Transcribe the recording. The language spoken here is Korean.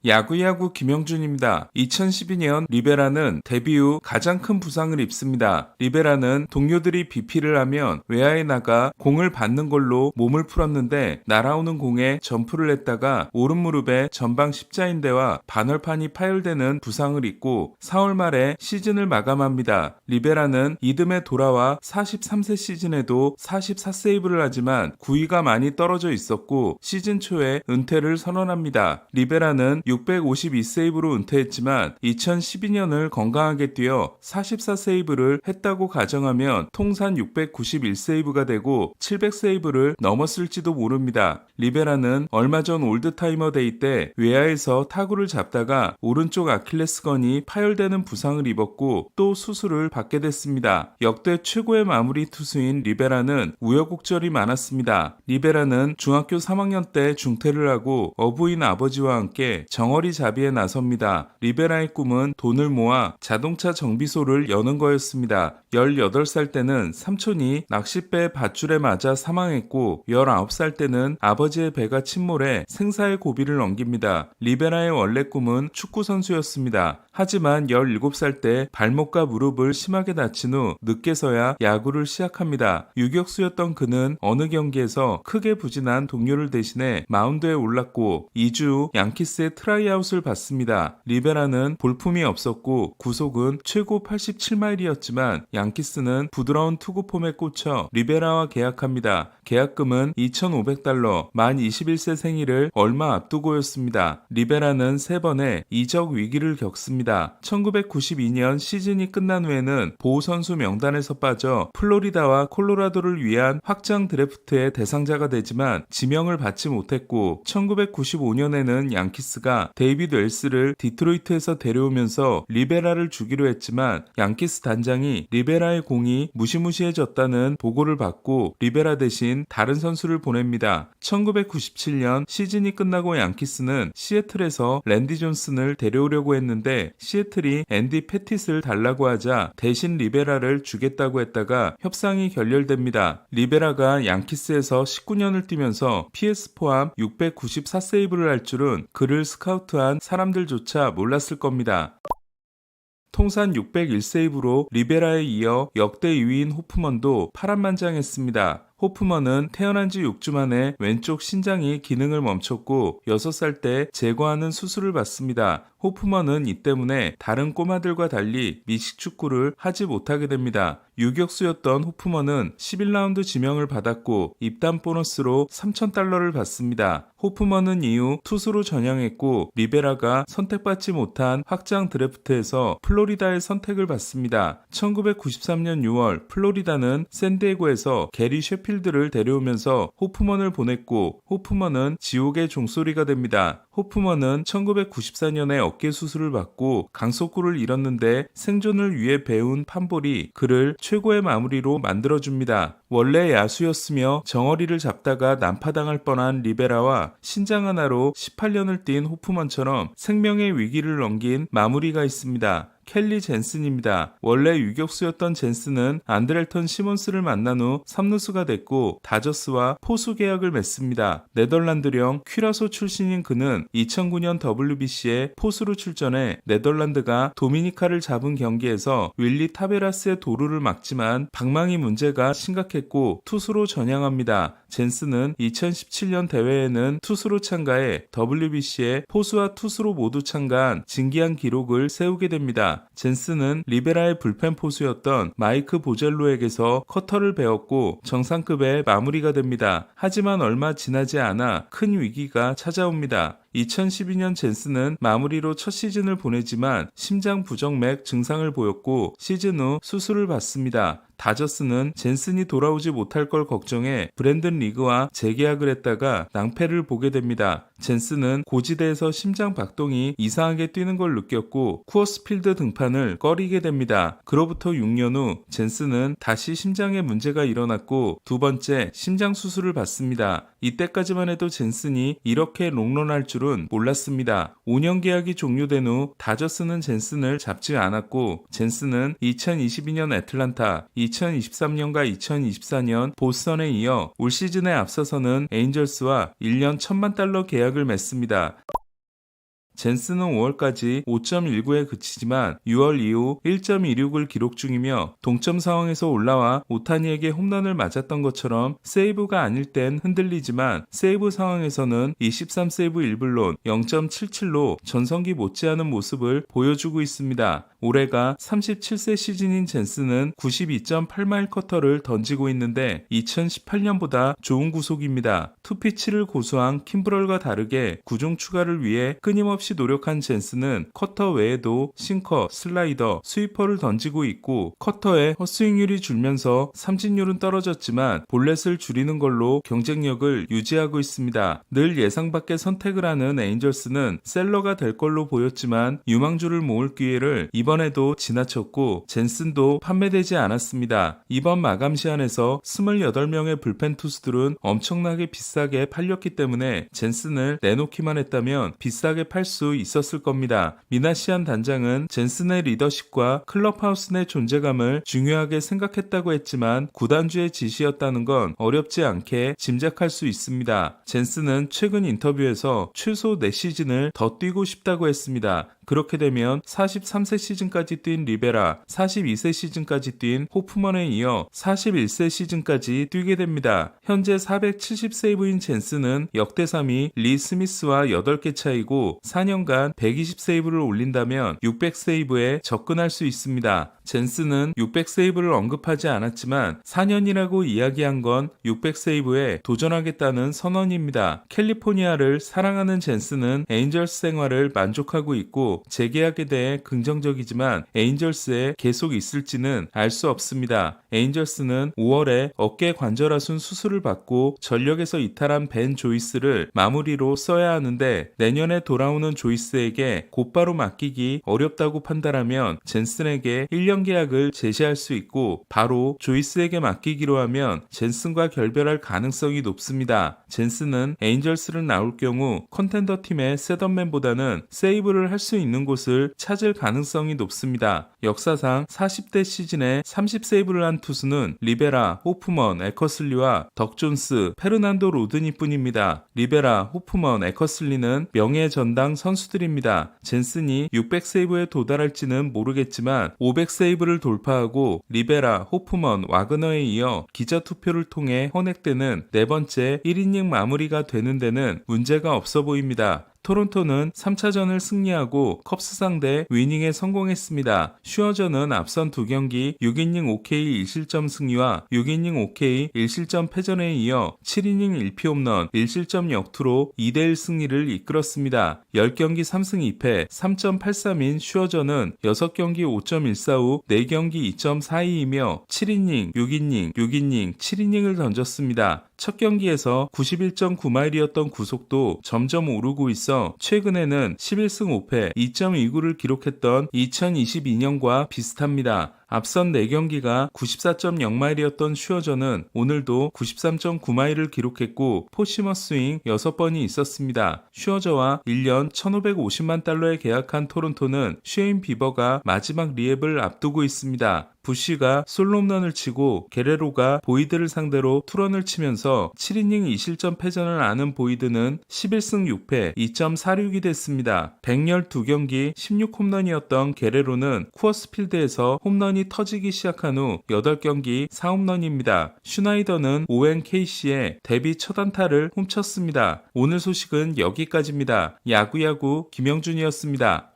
야구야구 김영준입니다. 2012년 리베라는 데뷔 후 가장 큰 부상을 입습니다. 리베라는 동료들이 BP를 하면 외야에 나가 공을 받는 걸로 몸을 풀었는데 날아오는 공에 점프를 했다가 오른 무릎에 전방 십자인대와 반월판이 파열되는 부상을 입고 4월 말에 시즌을 마감합니다. 리베라는 이듬해 돌아와 43세 시즌에도 44세이브를 하지만 구위가 많이 떨어져 있었고 시즌 초에 은퇴를 선언합니다. 리베라는 652세이브로 은퇴했지만 2012년을 건강하게 뛰어 44세이브를 했다고 가정하면 통산 691세이브가 되고 700세이브를 넘었을지도 모릅니다. 리베라는 얼마 전 올드타이머 데이 때 외야에서 타구를 잡다가 오른쪽 아킬레스건이 파열되는 부상을 입었고 또 수술을 받게 됐습니다. 역대 최고의 마무리 투수인 리베라는 우여곡절이 많았습니다. 리베라는 중학교 3학년 때 중퇴를 하고 어부인 아버지와 함께 정어리 잡이에 나섭니다. 리베라의 꿈은 돈을 모아 자동차 정비소를 여는 거였습니다. 18살 때는 삼촌이 낚싯배 밧줄에 맞아 사망했고 19살 때는 아버지의 배가 침몰해 생사의 고비를 넘깁니다. 리베라의 원래 꿈은 축구 선수였습니다. 하지만 17살 때 발목과 무릎을 심하게 다친 후 늦게서야 야구를 시작합니다. 유격수였던 그는 어느 경기에서 크게 부진한 동료를 대신해 마운드에 올랐고 2주 후 양키스의 트라이아웃을 받습니다. 리베라는 볼품이 없었고 구속은 최고 87마일이었지만 양키스는 부드러운 투구 폼에 꽂혀 리베라와 계약합니다. 계약금은 $2,500, 만 21세 생일을 얼마 앞두고였습니다. 리베라는 3번의 이적 위기를 겪습니다. 1992년 시즌이 끝난 후에는 보호선수 명단에서 빠져 플로리다와 콜로라도를 위한 확장 드래프트의 대상자가 되지만 지명을 받지 못했고 1995년에는 양키스가 데이비드 웰스를 디트로이트에서 데려오면서 리베라를 주기로 했지만 양키스 단장이 리베라의 공이 무시무시해졌다는 보고를 받고 리베라 대신 다른 선수를 보냅니다. 1997년 시즌이 끝나고 양키스는 시애틀에서 랜디 존슨을 데려오려고 했는데 시애틀이 앤디 패티스를 달라고 하자 대신 리베라를 주겠다고 했다가 협상이 결렬됩니다. 리베라가 양키스에서 19년을 뛰면서 PS 포함 694세이브를 할 줄은 그를 스카우트한 사람들조차 몰랐을 겁니다. 통산 601세이브로 리베라에 이어 역대 2위인 호프먼도 파란만장했습니다. 호프먼은 태어난 지 6주 만에 왼쪽 신장이 기능을 멈췄고 6살 때 제거하는 수술을 받습니다. 호프먼은 이 때문에 다른 꼬마들과 달리 미식축구를 하지 못하게 됩니다. 유격수였던 호프먼은 11라운드 지명을 받았고 입단 보너스로 $3,000를 받습니다. 호프먼은 이후 투수로 전향했고 리베라가 선택받지 못한 확장 드래프트에서 플로리다의 선택을 받습니다. 1993년 6월 플로리다는 샌디에고에서 게리 셰필드를 데려오면서 호프먼을 보냈고 호프먼은 지옥의 종소리가 됩니다. 호프먼은 1994년에 어깨 수술을 받고 강속구를 잃었는데 생존을 위해 배운 판볼이 그를 최고의 마무리로 만들어줍니다. 원래 야수였으며 정어리를 잡다가 난파당할 뻔한 리베라와 신장 하나로 18년을 뛴 호프먼처럼 생명의 위기를 넘긴 마무리가 있습니다. 켈리 젠슨입니다. 원래 유격수였던 젠슨은 안드렐턴 시몬스를 만난 후 3루수가 됐고 다저스와 포수 계약을 맺습니다. 네덜란드령 퀴라소 출신인 그는 2009년 WBC에 포수로 출전해 네덜란드가 도미니카를 잡은 경기에서 윌리 타베라스의 도루를 막지만 방망이 문제가 심각했고 투수로 전향합니다. 젠슨은 2017년 대회에는 투수로 참가해 WBC에 포수와 투수로 모두 참가한 진기한 기록을 세우게 됩니다. 젠슨은 리베라의 불펜 포수였던 마이크 보젤로에게서 커터를 배웠고 정상급의 마무리가 됩니다. 하지만 얼마 지나지 않아 큰 위기가 찾아옵니다. 2012년 젠슨은 마무리로 첫 시즌을 보내지만 심장 부정맥 증상을 보였고 시즌 후 수술을 받습니다. 다저스는 젠슨이 돌아오지 못할 걸 걱정해 브랜든 리그와 재계약을 했다가 낭패를 보게 됩니다. 젠슨은 고지대에서 심장 박동이 이상하게 뛰는 걸 느꼈고 쿠어스필드 등판을 꺼리게 됩니다. 그로부터 6년 후 젠슨은 다시 심장에 문제가 일어났고 두 번째 심장 수술을 받습니다. 이때까지만 해도 젠슨이 이렇게 롱런할 줄은 몰랐습니다. 5년 계약이 종료된 후 다저스는 젠슨을 잡지 않았고 젠슨은 2022년 애틀란타, 2023년과 2024년 보스턴에 이어 올 시즌에 앞서서는 에인절스와 1년 $1,000만 계약을 맺습니다. 젠스는 5월까지 5.19에 그치지만 6월 이후 1.26을 기록 중이며 동점 상황에서 올라와 오타니에게 홈런을 맞았던 것처럼 세이브가 아닐 땐 흔들리지만 세이브 상황에서는 23세이브 1불론 0.77로 전성기 못지않은 모습을 보여주고 있습니다. 올해가 37세 시즌인 젠스는 92.8마일 커터를 던지고 있는데 2018년보다 좋은 구속입니다. 투피치를 고수한 킴브럴과 다르게 구종 추가를 위해 끊임없이 노력한 젠스는 커터 외에도 싱커, 슬라이더, 스위퍼를 던지고 있고 커터의 헛스윙률이 줄면서 삼진율은 떨어졌지만 볼넷을 줄이는 걸로 경쟁력을 유지하고 있습니다. 늘 예상 밖의 선택을 하는 에인절스는 셀러가 될 걸로 보였지만 유망주를 모을 기회를 이번에도 지나쳤고 젠슨도 판매되지 않았습니다. 이번 마감 시한에서 28명의 불펜 투수들은 엄청나게 비싸게 팔렸기 때문에 젠슨을 내놓기만 했다면 비싸게 팔 수 있었을 겁니다. 미나시안 단장은 젠슨의 리더십과 클럽하우스 내 존재감을 중요하게 생각했다고 했지만 구단주의 지시였다는 건 어렵지 않게 짐작할 수 있습니다. 젠슨은 최근 인터뷰에서 최소 4시즌을 더 뛰고 싶다고 했습니다. 그렇게 되면 43세 시즌까지 뛴 리베라, 42세 시즌까지 뛴 호프먼에 이어 41세 시즌까지 뛰게 됩니다. 현재 470세이브인 젠스는 역대 3위 리 스미스와 8개 차이고 4년간 120세이브를 올린다면 600세이브에 접근할 수 있습니다. 젠스는 600세이브를 언급하지 않았지만 4년이라고 이야기한 건 600세이브에 도전하겠다는 선언입니다. 캘리포니아를 사랑하는 젠스는 에인절스 생활을 만족하고 있고 재계약에 대해 긍정적이지만 에인절스에 계속 있을지는 알 수 없습니다. 에인절스는 5월에 어깨 관절하순 수술을 받고 전력에서 이탈한 벤 조이스를 마무리로 써야 하는데 내년에 돌아오는 조이스에게 곧바로 맡기기 어렵다고 판단하면 젠슨에게 1년 계약을 제시할 수 있고 바로 조이스에게 맡기기로 하면 젠슨과 결별할 가능성이 높습니다. 젠슨은 에인절스를 나올 경우 컨텐더 팀의 셋업맨보다는 세이브를 할 수 있는 곳을 찾을 가능성이 높습니다. 역사상 40대 시즌에 30세이브를 한 투수는 리베라, 호프먼, 에커슬리와 덕 존스, 페르난도 로드니 뿐입니다. 리베라, 호프먼, 에커슬리는 명예 전당 선수들입니다. 젠슨이 600세이브에 도달할지는 모르겠지만 500세이브를 돌파하고 리베라, 호프먼, 와그너에 이어 기자 투표를 통해 헌액되는 네 번째 1이닝 마무리가 되는 데는 문제가 없어 보입니다. 토론토는 3차전을 승리하고 컵스 상대 위닝에 성공했습니다. 슈어저는 앞선 2경기 6이닝 5K 1실점 승리와 6이닝 5K 1실점 패전에 이어 7이닝 1피 홈런 1실점 역투로 2대1 승리를 이끌었습니다. 10경기 3승 2패 3.83인 슈어저는 6경기 5.14 후 4경기 2.42이며 7이닝, 6이닝, 6이닝, 7이닝을 던졌습니다. 첫 경기에서 91.9마일이었던 구속도 점점 오르고 있어 최근에는 11승 5패 2.29를 기록했던 2022년과 비슷합니다. 앞선 4경기가 94.0마일이었던 슈어저는 오늘도 93.9마일을 기록했고 포시머 스윙 6번이 있었습니다. 슈어저와 1년 1,550만 달러에 계약한 토론토는 쉐인 비버가 마지막 리앱을 앞두고 있습니다. 부시가 솔로홈런을 치고 게레로가 보이드를 상대로 투런을 치면서 7이닝 2실점 패전을 아는 보이드는 11승 6패 2.46이 됐습니다. 112경기 16홈런이었던 게레로는 쿠어스필드에서 홈런이 터지기 시작한 후 8경기 4홈런입니다. 슈나이더는 오웬 케이시의 데뷔 첫 안타를 훔쳤습니다. 오늘 소식은 여기까지입니다. 야구야구 김영준이었습니다.